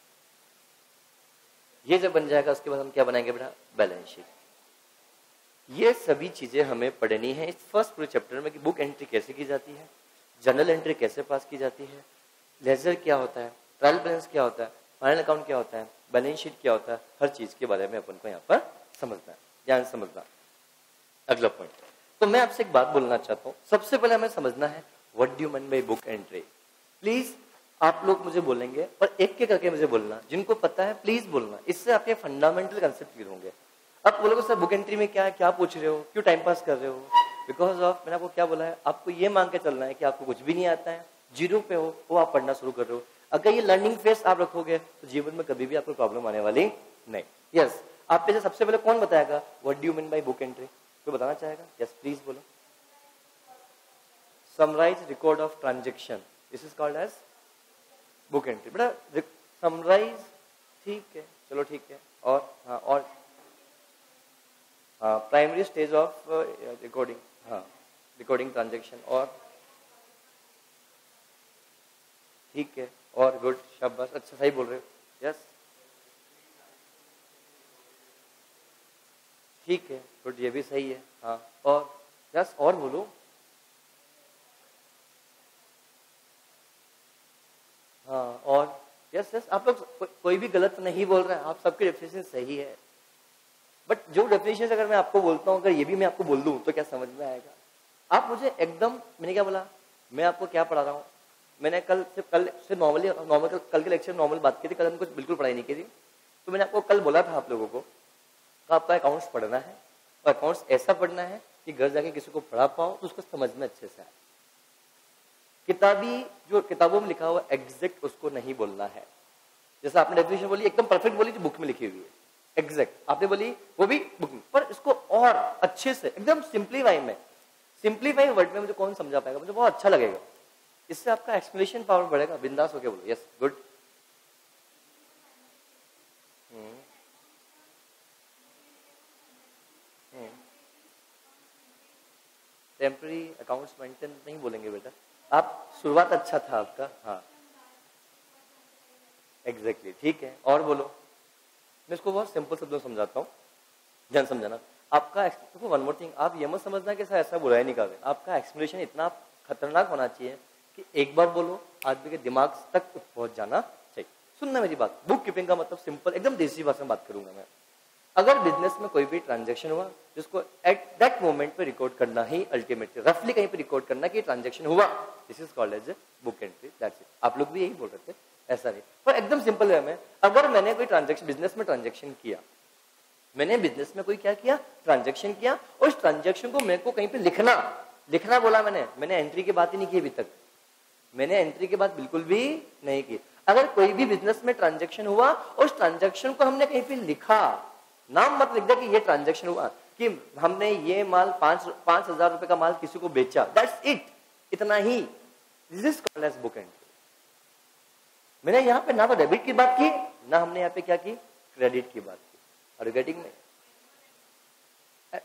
ये जब बन जाएगा उसके बाद हम क्या बनाएंगे बेटा, बैलेंस शीट। ये सभी चीजें हमें पढ़नी है इस फर्स्ट पूरे चैप्टर में कि बुक एंट्री कैसे की जाती है, जर्नल एंट्री कैसे पास की जाती है, लेजर क्या होता है, ट्रायल बैलेंस क्या होता है, फाइनल अकाउंट क्या होता है, बैलेंस शीट क्या होता है। हर चीज के बारे में अपन को यहाँ पर समझना है, ध्यान समझना। अगला पॉइंट, तो मैं आपसे एक बात बोलना चाहता हूँ। सबसे पहले हमें समझना है what do you mean by book entry. Please आप लोग मुझे बोलेंगे और एक एक करके मुझे बोलना, जिनको पता है प्लीज बोलना, इससे आपके फंडामेंटल कंसेप्ट क्लियर होंगे। अब बोलोगे सर बुक एंट्री में क्या है, क्या पूछ रहे हो, क्यों टाइम पास कर रहे हो, बिकॉज ऑफ मैंने आपको क्या बोला है, आपको ये मांग के चलना है कि आपको कुछ भी नहीं आता है, जीरो पे हो, वो आप पढ़ना शुरू कर रहे हो। अगर ये लर्निंग फेस आप रखोगे तो जीवन में कभी भी आपको प्रॉब्लम आने वाली नहीं। यस, आप में से सबसे पहले कौन बताएगा what do you mean by book entry, कोई बताना चाहेगा? यस प्लीज बोलो। Summarise record of transaction, this is called as book entry. बेटा समराइज, ठीक है, चलो ठीक है। और हाँ, और प्राइमरी स्टेज ऑफ रिकॉर्डिंग, हाँ रिकॉर्डिंग ट्रांजेक्शन, और ठीक है, और गुड, शाबाश, अच्छा सही बोल रहे हो। यस ठीक है, गुड, ये भी सही है। हाँ, और यस, और बोलो। हाँ, और यस यस, आप लोग कोई भी गलत नहीं बोल रहे हैं, आप सबके डेफिनेशन सही है। बट जो डेफिनेशन अगर मैं आपको बोलता हूँ, अगर ये भी मैं आपको बोल दूं तो क्या समझ में आएगा? आप मुझे एकदम, मैंने क्या बोला, मैं आपको क्या पढ़ा रहा हूँ, मैंने कल से नॉर्मल कल के लेक्चर नॉर्मल बात की थी, कल हमने कुछ बिल्कुल पढ़ाई नहीं की थी। तो मैंने आपको कल बोला था आप लोगों को तो आपका अकाउंट्स पढ़ना है, और अकाउंट्स ऐसा पढ़ना है कि घर जाके किसी को पढ़ा पाओ तो उसको समझ में अच्छे से आए। किताबी जो किताबों में लिखा हुआ एग्जैक्ट उसको नहीं बोलना है। जैसे आपने डेफिनेशन बोली एकदम परफेक्ट बोली जो बुक में लिखी हुई है, एग्जैक्ट आपने बोली वो भी बुक में, पर इसको और अच्छे से एकदम सिंप्लीफाई वर्ड में मुझे कौन समझा पाएगा, मुझे बहुत अच्छा लगेगा। इससे आपका एक्सप्लेनेशन पावर बढ़ेगा। बिंदास होके बोलो। Yes good. Temporary accounts maintain नहीं बोलेंगे बेटा, आप शुरुआत अच्छा था आपका। हाँ एग्जैक्टली, ठीक है, और बोलो। मैं इसको बहुत सिंपल शब्दों में समझाता हूँ, ध्यान समझाना। आपका वन मोर थिंग, आप ये मत समझना कि सर ऐसा बुरा ही नहीं कर रहे, आपका एक्सप्लेनेशन इतना खतरनाक होना चाहिए कि एक बार बोलो आदमी के दिमाग तक पहुंच जाना चाहिए। सुनना मेरी बात, बुक कीपिंग का मतलब सिंपल एकदम देसी भाषा में बात करूंगा मैं। अगर बिजनेस में कोई भी ट्रांजैक्शन हुआ जिसको एट दैट मोमेंट पे रिकॉर्ड करना ही, अल्टीमेटली रफली कहीं पे रिकॉर्ड करना कि ट्रांजैक्शन हुआ, this is called as book entry, that's it. आप लोग भी यही बोल रहे थे, ऐसा नहीं, पर एकदम सिंपल वे में। अगर मैंने कोई ट्रांजैक्शन बिजनेस में ट्रांजैक्शन किया, मैंने बिजनेस में कोई क्या किया, ट्रांजैक्शन किया, और उस ट्रांजैक्शन को मेरे को कहीं पे लिखना बोला मैंने एंट्री की बात ही नहीं की अभी तक, मैंने एंट्री की बात बिल्कुल भी नहीं की। अगर कोई भी बिजनेस में ट्रांजैक्शन हुआ और उस ट्रांजैक्शन को हमने कहीं पे लिखा, नाम मत लिख दिया कि ये ट्रांजैक्शन हुआ, कि हमने ये माल 5,000 रुपए का माल किसी को बेचा, दैट्स इट, इतना ही। This is called as book entry. मैंने यहाँ पे ना तो डेबिट की बात की, ना हमने यहाँ पे क्या की, क्रेडिट की बात की। और गेटिंग में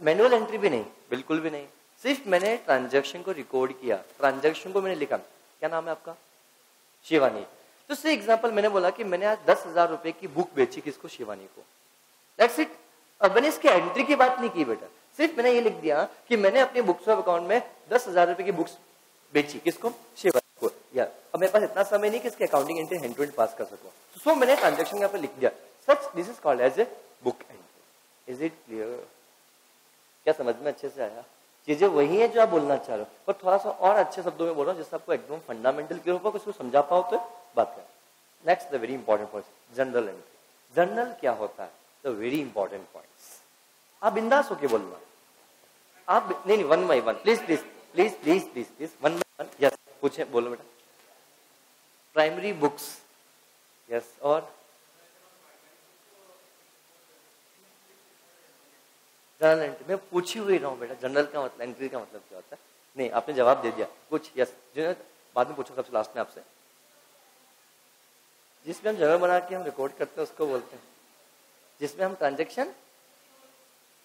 मैनुअल एंट्री भी नहीं, बिल्कुल भी नहीं, सिर्फ मैंने ट्रांजैक्शन को रिकॉर्ड किया, ट्रांजैक्शन को मैंने लिखा। क्या नाम है आपका? शिवानी। तो से एग्जांपल मैंने बोला कि मैंने आज 10,000 रुपए की बुक बेची, किसको? शिवानी को, दैट्स इट। अब मैंने इसकी एंट्री की बात नहीं की बेटा, सिर्फ मैंने ये लिख दिया कि मैंने अपने बुक्स ऑफ अकाउंट में 10,000 रुपए की बुक्स बेची, किसको? शिवानी को। यार अब मेरे पास इतना समय नहीं कि इसकी accounting entry hand to hand pass कर सकूं, सो मैंने ट्रांजैक्शन यहाँ पे लिख दिया, such this is called as a book entry. Is it clear? क्या समझ में अच्छे से आया? चीजें वही है जो आप बोलना चाह रहे हो, पर थोड़ा सा और अच्छे शब्दों में बोल रहा हूँ जिससे आपको एकदम फंडामेंटल क्लियर हो, उसको समझा पाओ तो बात करें। Next the very important point, general entry. General क्या होता है? The very important points. आप बिंदास होके बोलना, आप नहीं one by one, please please please please please please one by one. Yes, पूछे, बोलो बेटा। प्राइमरी बुक्स, यस, और जनरल एंट्री। मैं पूछ ही रहा हूँ बेटा, जनरल का मतलब, एंट्री का मतलब क्या होता है? नहीं, आपने जवाब दे दिया कुछ, यस। जो बाद में पूछो सबसे लास्ट में आपसे। जिसमें हम जनरल बना के हम रिकॉर्ड करते हैं उसको बोलते हैं, जिसमें हम ट्रांजैक्शन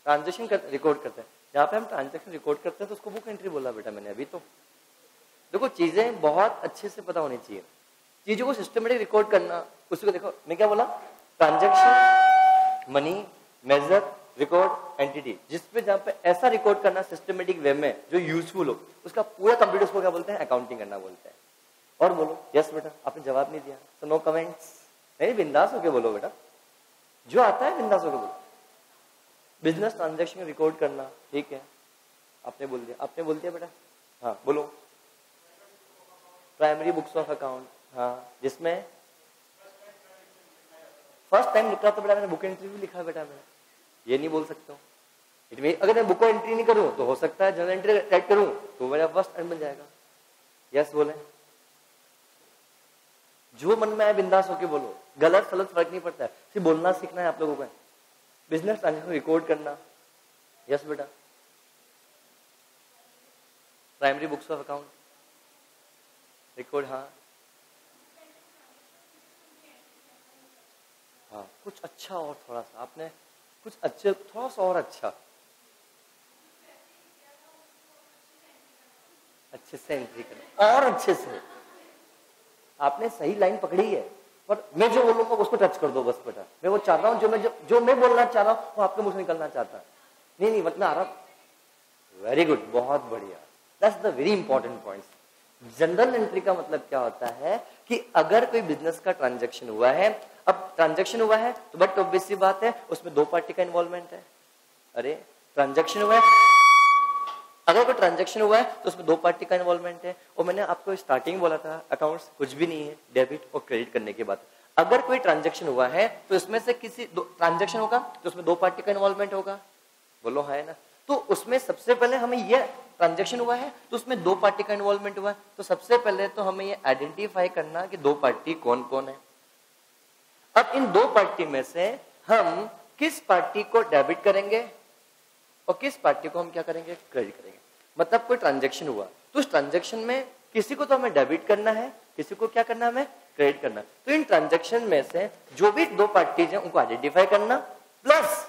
रिकॉर्ड करते हैं। जहाँ पे हम ट्रांजैक्शन रिकॉर्ड करते हैं तो उसको बुक एंट्री बोला बेटा मैंने अभी। तो देखो चीजें बहुत अच्छे से पता होनी चाहिए, चीजों को सिस्टमेटिक रिकॉर्ड करना। उसको देखो मैं क्या बोला, transaction, money, measure, record, entity. जिसपे जहाँ पे ऐसा रिकॉर्ड करना सिस्टमेटिक वे में जो यूजफुल हो, उसका पूरा कंप्यूटर को क्या बोलते हैं? अकाउंटिंग करना बोलते हैं। और बोलो। यस बेटा, आपने जवाब नहीं दिया तो नो कमेंट्स। नहीं, बिंदास होके बोलो बेटा, जो आता है बिंदास होके बोलो। बिजनेस ट्रांजैक्शन रिकॉर्ड करना, ठीक है, आपने बोल दिया, आपने बोल दिया बेटा। हाँ बोलो। प्राइमरी बुक्स ऑफ अकाउंट, हाँ, जिसमें फर्स्ट टाइम लिखा तो बेटा मैंने बुक एंट्री भी लिखा बेटा मैंने, ये नहीं बोल सकता हूँ। अगर मैं बुक एंट्री नहीं करूं तो हो सकता है जनरल एंट्री ऐड करूं तो मेरा फर्स्ट एंड बन जाएगा। यस बोले, जो मन में आए बिंदास होके बोलो, गलत सलत फर्क नहीं पड़ता है, सिर्फ बोलना सीखना है आप लोगों को। बिजनेस ट्रांजैक्शन रिकॉर्ड करना, यस बेटा। Primary books of account record, हाँ हाँ, कुछ अच्छा और थोड़ा सा आपने कुछ अच्छे, थोड़ा सा और अच्छा, अच्छे से एंट्री करना और अच्छे से। आपने सही लाइन पकड़ी है, पर मैं जो बोलूंगा उसको टच कर दो बस बेटा। मैं वो चाह रहा हूँ, जो मैं बोलना चाह रहा हूँ वो आपके मुंह से निकलना चाहता है। नहीं मतलब आ रहा। वेरी गुड, बहुत बढ़िया, that's the very important point. General entry का मतलब क्या होता है कि अगर कोई बिजनेस का ट्रांजैक्शन हुआ है, अब ट्रांजैक्शन हुआ है तो बट ऑब्वियस सी बात है उसमें दो पार्टी का इन्वॉल्वमेंट है। अरे ट्रांजैक्शन हुआ है, अगर कोई ट्रांजैक्शन हुआ है तो उसमें दो पार्टी का इन्वॉल्वमेंट है। और मैंने आपको स्टार्टिंग बोला था अकाउंट्स कुछ भी नहीं है, डेबिट और क्रेडिट करने के बाद अगर कोई ट्रांजैक्शन हुआ है तो इसमें से किसी ट्रांजैक्शन होगा तो उसमें दो पार्टी का इन्वॉल्वमेंट होगा। बोलो है ना। तो उसमें सबसे पहले हमें यह ट्रांजैक्शन हुआ है तो उसमें दो पार्टी का इन्वॉल्वमेंट हुआ है, तो सबसे पहले तो हमें ये आइडेंटिफाई करना कि दो पार्टी कौन कौन है। अब इन दो पार्टी में से हम किस पार्टी को डेबिट करेंगे और किस पार्टी को हम क्या करेंगे, क्रेडिट करेंगे। मतलब कोई ट्रांजैक्शन हुआ तो उस ट्रांजैक्शन में किसी को तो हमें डेबिट करना है, किसी को क्या करना है, हमें क्रेडिट करना। तो इन ट्रांजैक्शन में से जो भी दो पार्टीज हैं उनको आइडेंटिफाई करना, प्लस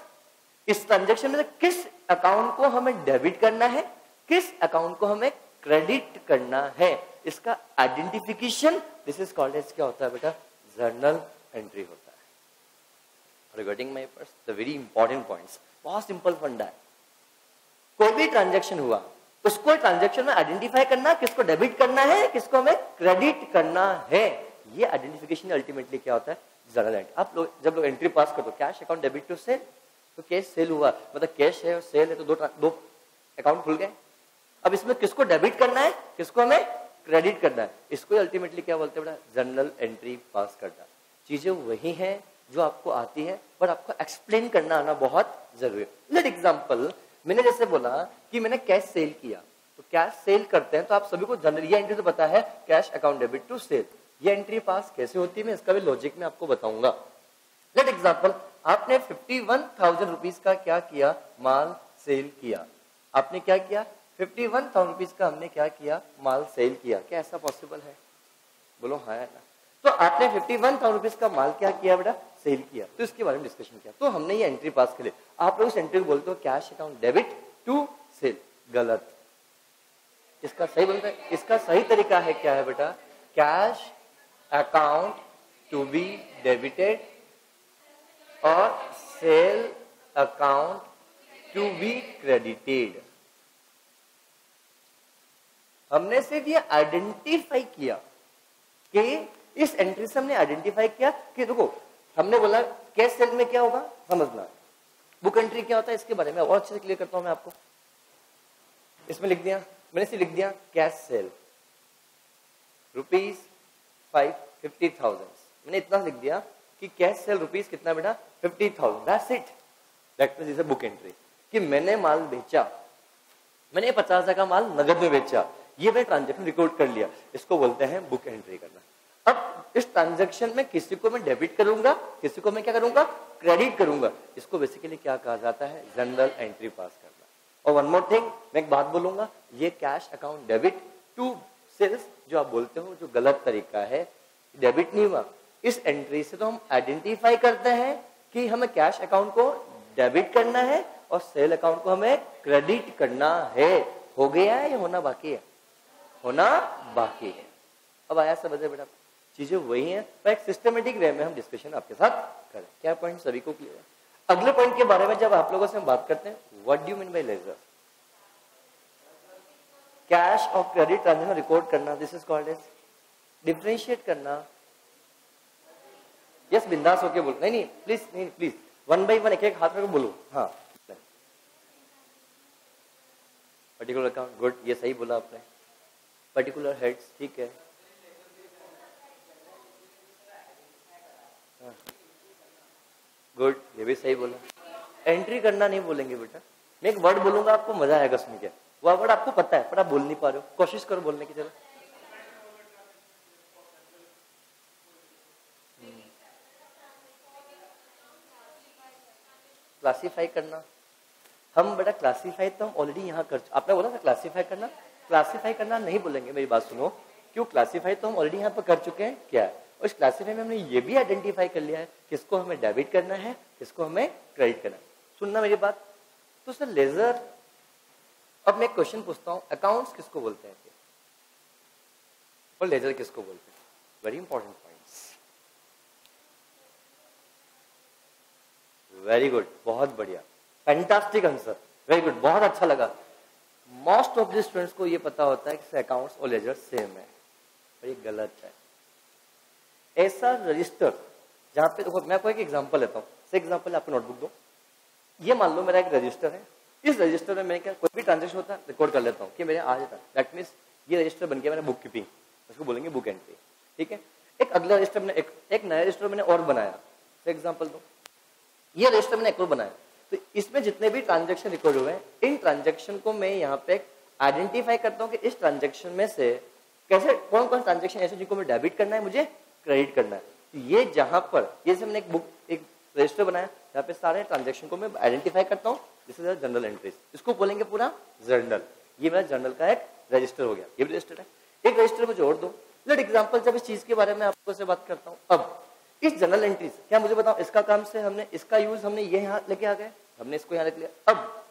इस ट्रांजैक्शन में से किस अकाउंट को हमें डेबिट करना है, किस अकाउंट को हमें क्रेडिट करना है, इसका identification, this is called as क्या होता है बेटा, जर्नल एंट्री होता है। Regarding my purse the very important points, बहुत सिंपल फंडा है। कोई भी ट्रांजैक्शन हुआ उसको ट्रांजैक्शन में आइडेंटिफाई करना, किसको डेबिट करना है, किसको हमें क्रेडिट करना है। ये आइडेंटिफिकेशन अल्टीमेटली क्या होता है, जर्नल एंट्री। आप लोग जब लोग एंट्री पास कर दो, cash account debit to sale, तो कैश सेल हुआ मतलब कैश है और सेल है तो दो अकाउंट खुल गए। अब इसमें किसको डेबिट करना है, किसको हमें क्रेडिट करना है, इसको अल्टीमेटली क्या बोलते हैं बेटा, जर्नल एंट्री पास करना। चीजें वही हैं जो आपको आती है, पर आपको एक्सप्लेन करना आना बहुत जरूरी है। लेट एग्जांपल, मैंने जैसे बोला कि मैंने कैश सेल किया, तो कैश सेल करते हैं तो आप सभी को जनरल ये एंट्री तो पता है, cash account debit to sale. ये एंट्री पास कैसे होती है मैं इसका भी लॉजिक में आपको बताऊंगा। लेट एग्जांपल, आपने 51,000 रुपीज का क्या किया, माल सेल किया। आपने क्या किया? 51,000 रुपीज का हमने क्या किया? माल सेल किया। क्या ऐसा पॉसिबल है? बोलो हाँ है ना। तो आपने 51,000 रुपीज का माल क्या किया बेटा? सेल किया। तो इसके बारे में डिस्कशन किया। तो हमने ये एंट्री पास करी। आप लोग इस एंट्री को बोलते हो cash account debit to sale. गलत। इसका सही बोलते हैं, इसका सही तरीका है क्या है बेटा? Cash account to be debited और sale account to be credited. हमने सिर्फ ये आइडेंटिफाई किया कि इस एंट्री से हमने आइडेंटिफाई किया कि देखो हमने बोला कैश सेल में क्या होगा समझना। बुक एंट्री क्या होता है इसके बारे में और अच्छे से क्लियर करता हूं मैं आपको। इसमें लिख दिया मैंने, से लिख दिया कैश सेल ₹50,000। मैंने इतना लिख दिया कि कैश सेल रुपीज कितना बेटा? 50,000। That's it. That means is a book entry कि मैंने माल बेचा, मैंने 50,000 का माल नगद में बेचा, ये मैं ट्रांजैक्शन रिकॉर्ड कर लिया। इसको बोलते हैं बुक एंट्री करना। अब इस ट्रांजैक्शन में किसी को मैं डेबिट करूंगा, किसी को मैं क्या करूंगा? क्रेडिट करूंगा। इसको बेसिकली क्या कहा जाता है? जनरल एंट्री पास करना। और वन मोर थिंग, मैं एक बात बोलूंगा, ये cash account debit to sales जो आप बोलते हो जो गलत तरीका है, डेबिट नहीं हुआ। इस एंट्री से तो हम आइडेंटिफाई करते हैं कि हमें कैश अकाउंट को डेबिट करना है और सेल अकाउंट को हमें क्रेडिट करना है। हो गया है या होना बाकी है? होना बाकी है। अब आया समझ बेटा, चीजें वही हैं पर एक सिस्टमेटिक वे में हम डिस्कशन आपके साथ करें। क्या पॉइंट सभी को क्लियर है? अगले पॉइंट के बारे में जब आप लोगों से हम बात करते हैं, what do you mean by ledger? Cash और क्रेडिट ट्रांजैक्शन रिकॉर्ड करना, this is called as differentiate करना। यस बिंदास होके बोलो। नहीं प्लीज, नहीं प्लीज, वन बाई वन एक एक हाथ में बोलो। हाँ पर्टिकुलर अकाउंट, गुड, ये सही बोला आपने। पर्टिकुलर हेड्स, ठीक है। गुड, ये भी सही बोला। एंट्री करना नहीं बोलेंगे बेटा। मैं एक वर्ड बोलूंगा आपको मजा आएगा सुन के। वह वर्ड आपको पता है पर आप बोल नहीं पा रहे हो, कोशिश करो बोलने की। चलो क्लासीफाई करना। हम बेटा क्लासीफाई तो हम ऑलरेडी यहाँ कर, आपने बोला था क्लासीफाई करना। क्लासीफाई करना नहीं बोलेंगे, मेरी बात सुनो। क्यों? क्लासीफाई तो हम ऑलरेडी यहाँ पर कर चुके हैं। क्या है? और इस क्लासीफाई में हमने ये भी आइडेंटिफाई कर लिया है किसको हमें डेबिट करना है, किसको हमें क्रेडिट करना है। सुनना मेरी बात। तो सर लेजर, अब मैं क्वेश्चन पूछता हूँ, अकाउंट्स किसको बोलते हैं और लेजर किसको बोलते हैं? Very important points. Very good, बहुत बढ़िया, फैंटास्टिक आंसर, वेरी गुड, बहुत अच्छा लगा। मोस्ट ऑफ द स्टूडेंट्स को ये पता होता है कि अकाउंट्स और लेजर सेम है, पर ये गलत है। ऐसा रजिस्टर जहां पे देखो, मैं आपको एक एग्जांपल लेता हूँ। से एग्जांपल आपको नोटबुक दो। ये मान लो मेरा एक रजिस्टर है। इस रजिस्टर में मैं क्या कोई भी ट्रांजेक्शन होता है रिकॉर्ड कर लेता हूँ कि मेरे आज था। दैट मीन्स ये रजिस्टर बन गया मेरा बुक कीपिंग, उसको बोलेंगे बुक एंट्री। ठीक है। एक अगला रजिस्टर मैंने एक नया रजिस्टर मैंने और बनाया। फॉर एग्जाम्पल दो, ये रजिस्टर मैंने एक और बनाया। तो इसमें जितने भी ट्रांजेक्शन रिकॉर्ड हुए हैं, इन ट्रांजेक्शन को मैं यहाँ पे आइडेंटिफाई करता हूँ कि इस ट्रांजेक्शन में से कैसे कौन कौन ट्रांजेक्शन ऐसे जिनको मैं डेबिट करना है, मुझे क्रेडिट करना है। तो ये जहां पर ये से मैंने एक रजिस्टर बनाया जहाँ पे सारे ट्रांजेक्शन को मैं आइडेंटिफाई करता हूँ। दिस इज जनरल एंट्रीज, इसको बोलेंगे पूरा जर्नल। ये मेरा जर्नल का एक रजिस्टर हो गया। ये भी रजिस्टर है। एक रजिस्टर को जोड़ दो। लेट एग्जांपल, जब इस चीज के बारे में आपको से बात करता हूँ, अब इस जनरल एंट्रीज क्या मुझे बताओ, इसका काम से हमने इसका यूज हमने ये यहाँ लेके आ गए, हमने इसको यहाँ रख लिया। अब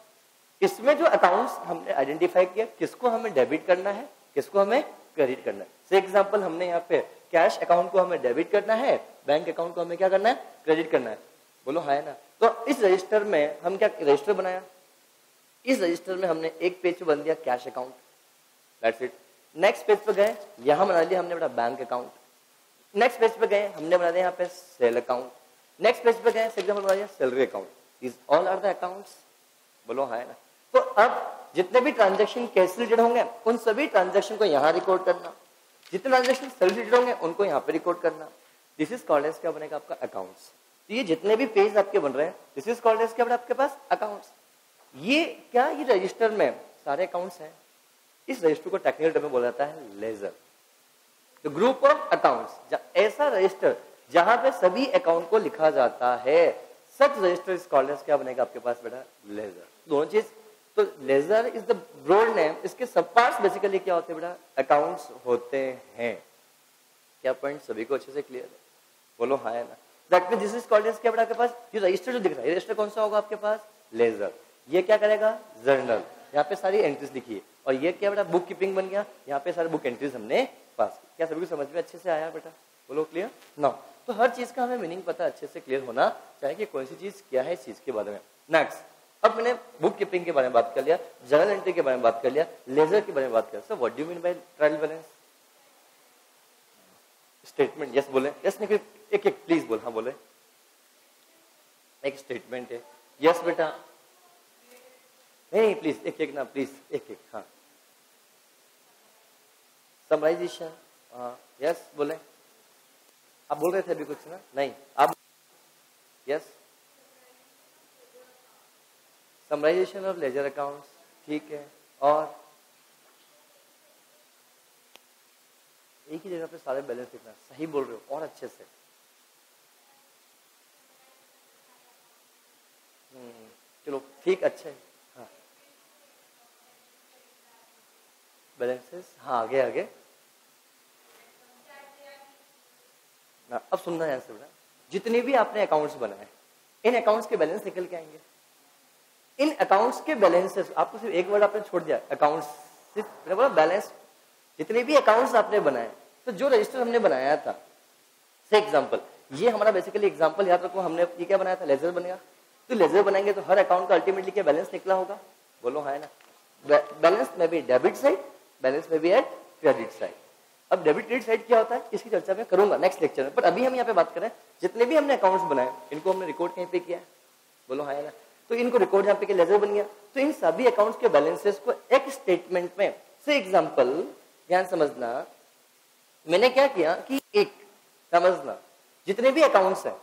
इसमें जो अकाउंट्स हमने आइडेंटिफाई किया, किसको हमें डेबिट करना है, किसको हमें क्रेडिट करना है। से एग्जांपल, हमने यहाँ पे कैश अकाउंट को हमें डेबिट करना है, बैंक अकाउंट को हमें क्या करना है, क्रेडिट करना है। बोलो हाँ है ना। तो इस रजिस्टर में हम क्या रजिस्टर बनाया, इस रजिस्टर में हमने एक पेज पे बन दिया cash account, that's it. Next page पे गए, यहां बना दिया हमने बेटा बैंक अकाउंट। नेक्स्ट पेज पे गए, हमने बना दिया यहाँ पे सेल अकाउंट। नेक्स्ट पेज पे गए, एग्जांपल बना दिया salary account. These all are the accounts. बोलो हाँ है ना। तो अब जितने भी ट्रांजेक्शन कैश रिलेटेड होंगे, उन सभी ट्रांजेक्शन को यहाँ रिकॉर्ड करना। जितने ट्रांजेक्शन सेल रिलेटेड होंगे, उनको यहाँ पे रिकॉर्ड करना। दिस इज कॉल्ड एज क्या बनेगा आपका अकाउंट्स। तो ये जितने भी पेज आपके बन रहे हैं, दिस इज कॉल्ड एज क्या बना आपके पास अकाउंट्स। ये क्या, ये रजिस्टर में सारे अकाउंट्स हैं। इस रजिस्टर को टेक्निकल टर्म में बोला जाता है लेजर। तो ग्रुप ऑफ अकाउंट्स, ऐसा रजिस्टर जहां पे सभी अकाउंट को लिखा जाता है, such register is called as क्या बनेगा आपके पास बेटा लेजर। दोनों चीज तो ledger is the broad name, इसके सब पार्ट्स बेसिकली क्या होते हैं बेटा, अकाउंट्स होते हैं। क्या पॉइंट सभी को अच्छे से क्लियर है? बोलो हाँ है ना। That means this is called as क्या बेटा आपके पास, ये रजिस्टर जो दिख रहा है, रजिस्टर कौन सा होगा आपके पास, लेजर। ये क्या करेगा, जर्नल, यहाँ पे सारी एंट्रीज लिखी है। और ये क्या बेटा, बुक कीपिंग बन गया, यहाँ पे सारे बुक एंट्रीज हमने पास की। क्या सभी को समझ में अच्छे से आया बेटा? बोलो क्लियर ना। तो हर चीज का हमें मीनिंग पता अच्छे से क्लियर होना चाहिए कि कौन सी चीज क्या है इस चीज के बारे में। नेक्स्ट, अब मैंने बुक कीपिंग के बारे में बात कर लिया, जर्नल एंट्री के बारे में बात कर लिया, लेजर के बारे में बात कर लिया। So what do you mean by trial balance? Statement, yes बोले, यस नहीं, एक एक प्लीज बोल, हाँ बोले। एक स्टेटमेंट है, यस बेटा, नहीं प्लीज एक एक ना, प्लीज एक एक, हाँ। समराइजेशन, हाँ यस बोले, आप बोल रहे थे अभी कुछ ना, नहीं आप, yes. Summarisation of ledger accounts, ठीक है। और एक ही जगह पे सारे बैलेंस लिखना, सही बोल रहे हो, और अच्छे से। चलो ठीक, अच्छा है, हाँ। बैलेंसेस, हाँ आगे आगे ना। अब सुनना है बेटा, जितने भी आपने अकाउंट्स बनाए, इन अकाउंट्स के बैलेंस निकल के आएंगे। इन अकाउंट्स के बैलेंसेस, आपको सिर्फ एक वर्ड आपने छोड़ दिया, अकाउंट्स, सिर्फ बोला बैलेंस। जितने भी अकाउंट्स आपने बनाए, तो जो रजिस्टर हमने बनाया था, से एग्जांपल, ये हमारा बेसिकली एग्जांपल याद रखो, हमने ये क्या बनाया था, लेजर बनेगा। तो लेजर बनाएंगे तो हर अकाउंट का अल्टीमेटली क्या बैलेंस निकला होगा, बोलो हाँ है ना। बैलेंस में भी डेबिट साइड, बैलेंस में भी एट क्रेडिट साइड। अब डेबिट क्रेडिट साइड क्या होता है, इसकी चर्चा मैं करूंगा नेक्स्ट लेक्चर में, पर अभी हम यहाँ पे बात करें, जितने भी हमने अकाउंट्स बनाए, इनको हमने रिकॉर्ड कहीं पे किया है, बोलो हाँ है ना। तो इनको रिकॉर्ड यहाँ पे लेजर बन गया, तो इन सभी अकाउंट्स के बैलेंसेस को एक स्टेटमेंट में, से एग्जांपल ध्यान समझना, मैंने क्या किया कि एक समझना, जितने भी अकाउंट्स हैं,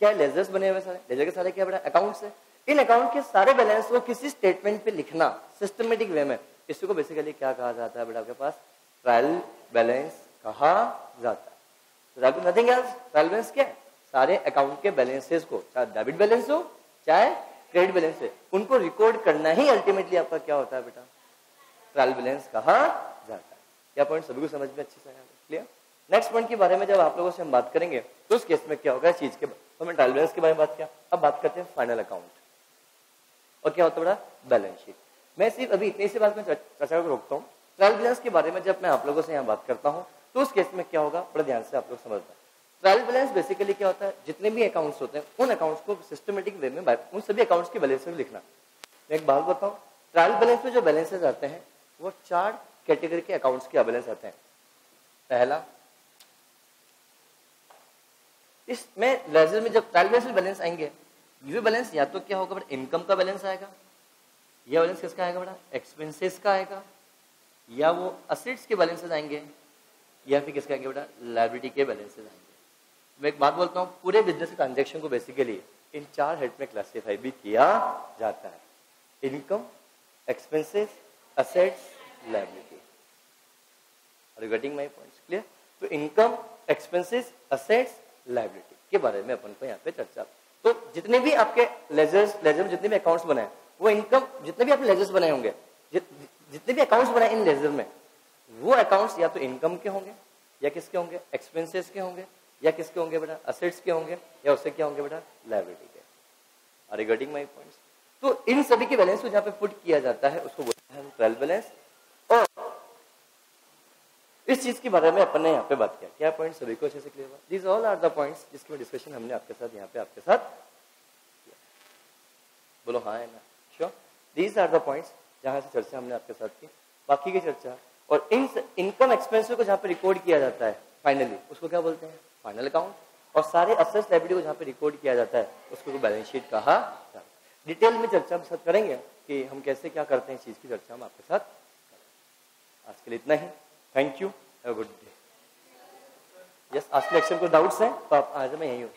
क्या लेजर्स बने हुए सारे, लेजर के सारे क्या बड़ा अकाउंट्स है, इन अकाउंट के सारे बैलेंस को किसी स्टेटमेंट पे लिखना सिस्टमेटिक वे में, इसको बेसिकली क्या कहा जाता है बेटा आपके पास, ट्रायल बैलेंस कहा जाता है। नथिंग एल्स, ट्रायल बैलेंस क्या है, सारे अकाउंट के बैलेंसेस को, चाहे डेबिट बैलेंस हो चाहे क्रेडिट बैलेंस है, उनको रिकॉर्ड करना ही अल्टीमेटली आपका क्या होता है बेटा, ट्रायल बैलेंस कहा जाता है। क्या पॉइंट सभी को समझ में अच्छे से आया, क्लियर? नेक्स्ट पॉइंट के बारे में जब आप लोगों से हम बात करेंगे, तो उस केस में क्या होगा, इस चीज के, तो हमने ट्रायल बैलेंस के बारे में बात किया, अब बात करते हैं फाइनल अकाउंट, और क्या होता है बेटा, बैलेंस शीट। मैं सिर्फ अभी इतनी सी बात में चर्चा को रोकता हूँ। ट्रायल बैलेंस के बारे में जब मैं आप लोगों से यहाँ बात करता हूँ, तो उस केस में क्या होगा, बड़ा ध्यान से आप लोग समझना। ट्रायल बैलेंस बेसिकली क्या होता है, जितने भी अकाउंट्स होते हैं, उन अकाउंट्स को सिस्टमेटिक वे में उन सभी अकाउंट्स के बैलेंस में लिखना। मैं एक बात बताऊं, ट्रायल बैलेंस में जो बैलेंसेस आते हैं, वो 4 कैटेगरी के अकाउंट्स के बैलेंस आते हैं। पहला, इसमें लेजर में जब ट्रायल बैलेंस में बैलेंस आएंगे, ये बैलेंस या तो क्या होगा बेटा, इनकम का बैलेंस आएगा, यह बैलेंस किसका आएगा बेटा, एक्सपेंसेस का आएगा, या वो असेट्स के बैलेंसेस आएंगे, या फिर किसका आएंगे बेटा, लायबिलिटी के बैलेंसेस आएंगे। मैं एक बात बोलता हूँ, पूरे बिजनेस के ट्रांजेक्शन को बेसिकली इन 4 हेड में क्लासिफाई भी किया जाता है, income, expenses, assets, liability. Are you getting my points, clear? तो इनकम, एक्सपेंसेस, असेट्स, लायबिलिटी के बारे में अपन को यहाँ पे चर्चा। तो जितने भी आपके लेजर में जितने भी अकाउंट्स बनाए, वो इनकम, जितने भी आपने लेजर्स बनाए होंगे, जितने भी अकाउंट्स बनाए इन लेजर में, वो अकाउंट्स या तो इनकम के होंगे, या किसके होंगे, एक्सपेंसेस के होंगे, या किसके होंगे बेटा, असेट्स के होंगे, या उससे क्या होंगे बेटा, लायबिलिटी के। Are you getting my points? तो इन सभी के बैलेंस को जहाँ पे पुट किया जाता है, उसको बोलते हैं ट्रायल बैलेंस। और इस चीज के बारे में अपन ने यहाँ पे बात किया, क्या पॉइंट सभी को अच्छे से क्लियर हुआ? These all are the points जिसकी डिस्कशन हमने आपके साथ यहाँ पे आपके साथ किया। बोलो हाँ है ना, sure? These are the points जहाँ से चर्चा हमने आपके साथ की। बाकी की चर्चा और इन इनकम एक्सपेंसेस को जहाँ पे रिकॉर्ड किया जाता है फाइनली, उसको क्या बोलते हैं, फाइनल अकाउंट। और सारे असेट्स लायबिलिटी को जहाँ पे रिकॉर्ड किया जाता है, उसको बैलेंस शीट कहा जाता है। डिटेल में चर्चा हम साथ करेंगे कि हम कैसे क्या करते हैं, इस चीज की चर्चा हम आपके साथ। आज के लिए इतना ही, thank you, have a good day. Yes, आज के लेक्चर को डाउट्स हैं तो आप आज मैं यही हूँ।